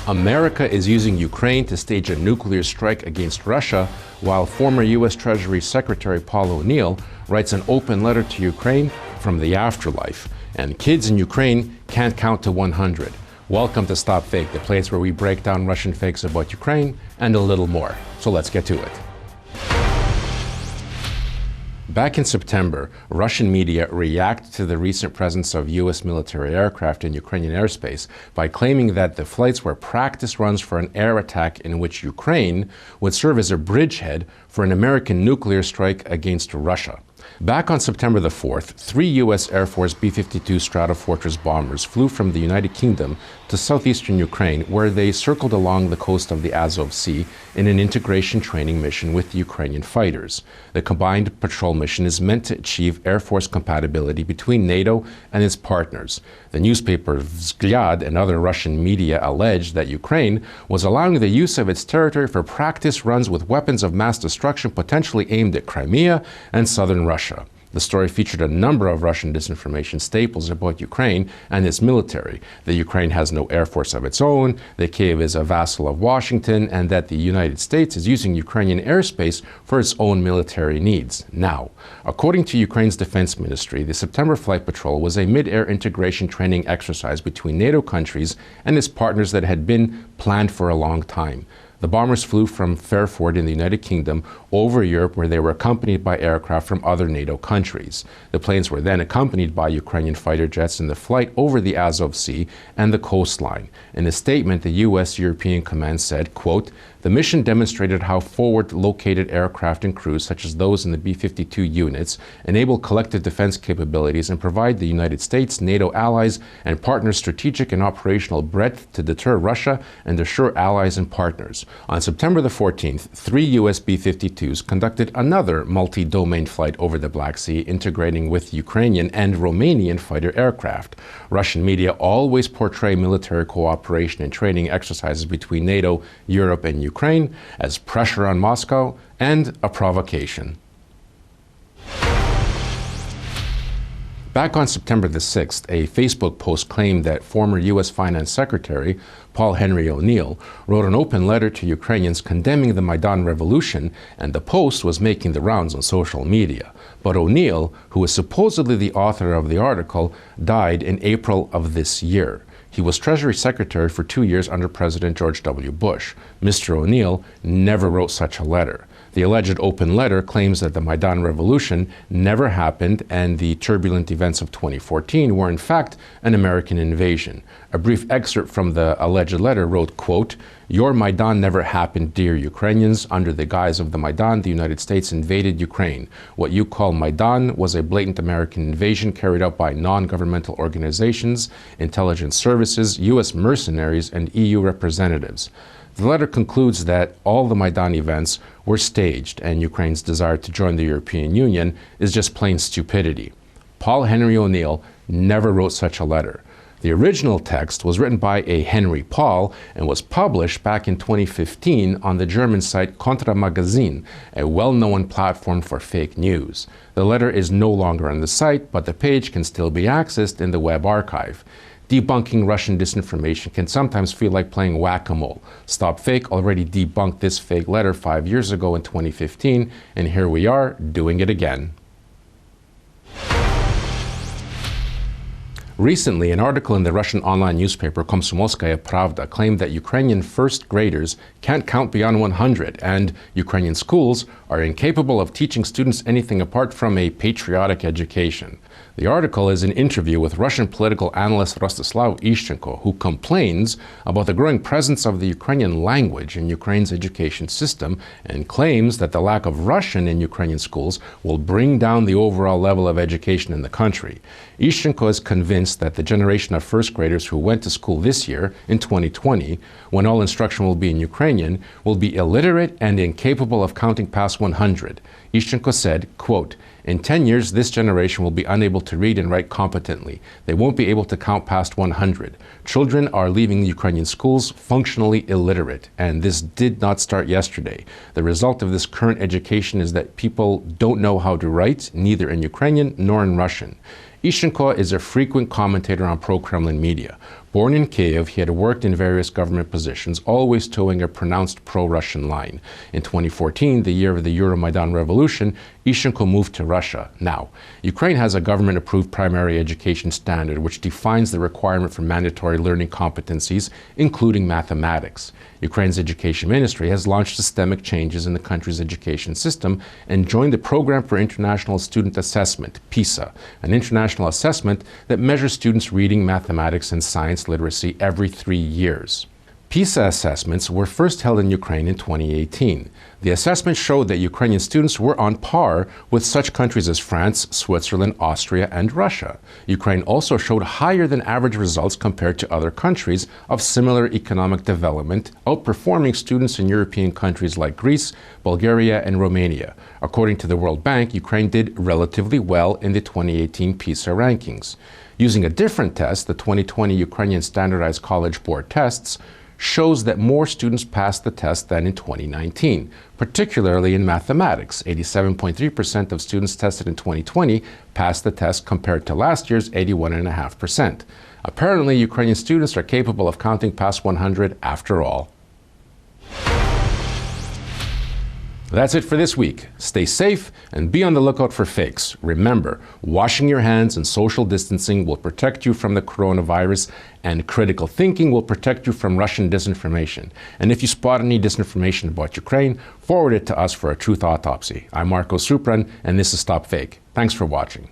America is using Ukraine to stage a nuclear strike against Russia, while former U.S. Treasury Secretary Paul O'Neill writes an open letter to Ukraine from the afterlife. And kids in Ukraine can't count to 100. Welcome to Stop Fake, the place where we break down Russian fakes about Ukraine and a little more. So let's get to it. Back in September, Russian media reacted to the recent presence of U.S. military aircraft in Ukrainian airspace by claiming that the flights were practice runs for an air attack in which Ukraine would serve as a bridgehead for an American nuclear strike against Russia. Back on September the 4th, 3 U.S. Air Force B-52 Stratofortress bombers flew from the United Kingdom to southeastern Ukraine, where they circled along the coast of the Azov Sea in an integration training mission with the Ukrainian fighters. The combined patrol mission is meant to achieve Air Force compatibility between NATO and its partners. The newspaper Vzglyad and other Russian media alleged that Ukraine was allowing the use of its territory for practice runs with weapons of mass destruction potentially aimed at Crimea and southern Russia. The story featured a number of Russian disinformation staples about Ukraine and its military. That Ukraine has no air force of its own, that Kiev is a vassal of Washington, and that the United States is using Ukrainian airspace for its own military needs. Now, according to Ukraine's defense ministry, the September flight patrol was a mid-air integration training exercise between NATO countries and its partners that had been planned for a long time. The bombers flew from Fairford in the United Kingdom over Europe, where they were accompanied by aircraft from other NATO countries. The planes were then accompanied by Ukrainian fighter jets in the flight over the Azov Sea and the coastline. In a statement, the U.S. European Command said, quote, "The mission demonstrated how forward-located aircraft and crews, such as those in the B-52 units, enable collective defense capabilities and provide the United States, NATO allies, and partners strategic and operational breadth to deter Russia and assure allies and partners." On September the 14th, 3 U.S. B-52s conducted another multi-domain flight over the Black Sea, integrating with Ukrainian and Romanian fighter aircraft. Russian media always portray military cooperation and training exercises between NATO, Europe, and Ukraine as pressure on Moscow and a provocation. Back on September the 6th, a Facebook post claimed that former U.S. Finance Secretary Paul Henry O'Neill wrote an open letter to Ukrainians condemning the Maidan revolution, and the post was making the rounds on social media. But O'Neill, who is supposedly the author of the article, died in April of this year. He was Treasury Secretary for 2 years under President George W. Bush. Mr. O'Neill never wrote such a letter. The alleged open letter claims that the Maidan revolution never happened and the turbulent events of 2014 were in fact an American invasion. A brief excerpt from the alleged letter wrote, quote, "Your Maidan never happened, dear Ukrainians. Under the guise of the Maidan, the United States invaded Ukraine. What you call Maidan was a blatant American invasion carried out by non-governmental organizations, intelligence services, U.S. mercenaries, and EU representatives." The letter concludes that all the Maidan events were staged, and Ukraine's desire to join the European Union is just plain stupidity. Paul Henry O'Neill never wrote such a letter. The original text was written by a Henry Paul and was published back in 2015 on the German site Contra Magazin, a well-known platform for fake news. The letter is no longer on the site, but the page can still be accessed in the web archive. Debunking Russian disinformation can sometimes feel like playing whack-a-mole. StopFake already debunked this fake letter 5 years ago in 2015, and here we are doing it again. Recently, an article in the Russian online newspaper Komsomolskaya Pravda claimed that Ukrainian first graders can't count beyond 100, and Ukrainian schools are incapable of teaching students anything apart from a patriotic education. The article is an interview with Russian political analyst Rostislav Ishchenko, who complains about the growing presence of the Ukrainian language in Ukraine's education system and claims that the lack of Russian in Ukrainian schools will bring down the overall level of education in the country. Ishchenko is convinced that the generation of first graders who went to school this year, in 2020, when all instruction will be in Ukrainian, will be illiterate and incapable of counting past 100. Ishchenko said, quote, "In 10 years, this generation will be unable to read and write competently. They won't be able to count past 100. Children are leaving Ukrainian schools functionally illiterate, and this did not start yesterday. The result of this current education is that people don't know how to write, neither in Ukrainian nor in Russian." Ishchenko is a frequent commentator on pro-Kremlin media. Born in Kiev, he had worked in various government positions, always towing a pronounced pro-Russian line. In 2014, the year of the Maidan revolution, Ishchenko moved to Russia. Now, Ukraine has a government-approved primary education standard which defines the requirement for mandatory learning competencies, including mathematics. Ukraine's education ministry has launched systemic changes in the country's education system and joined the Program for International Student Assessment, PISA, an international assessment that measures students' reading, mathematics, and science literacy every 3 years. PISA assessments were first held in Ukraine in 2018. The assessment showed that Ukrainian students were on par with such countries as France, Switzerland, Austria, and Russia. Ukraine also showed higher than average results compared to other countries of similar economic development, outperforming students in European countries like Greece, Bulgaria, and Romania. According to the World Bank, Ukraine did relatively well in the 2018 PISA rankings. Using a different test, the 2020 Ukrainian Standardized College Board tests, shows that more students passed the test than in 2019, particularly in mathematics. 87.3% of students tested in 2020 passed the test compared to last year's 81.5%. Apparently, Ukrainian students are capable of counting past 100 after all. That's it for this week. Stay safe and be on the lookout for fakes. Remember, washing your hands and social distancing will protect you from the coronavirus, and critical thinking will protect you from Russian disinformation. And if you spot any disinformation about Ukraine, forward it to us for a truth autopsy. I'm Marko Suprun, and this is StopFake. Thanks for watching.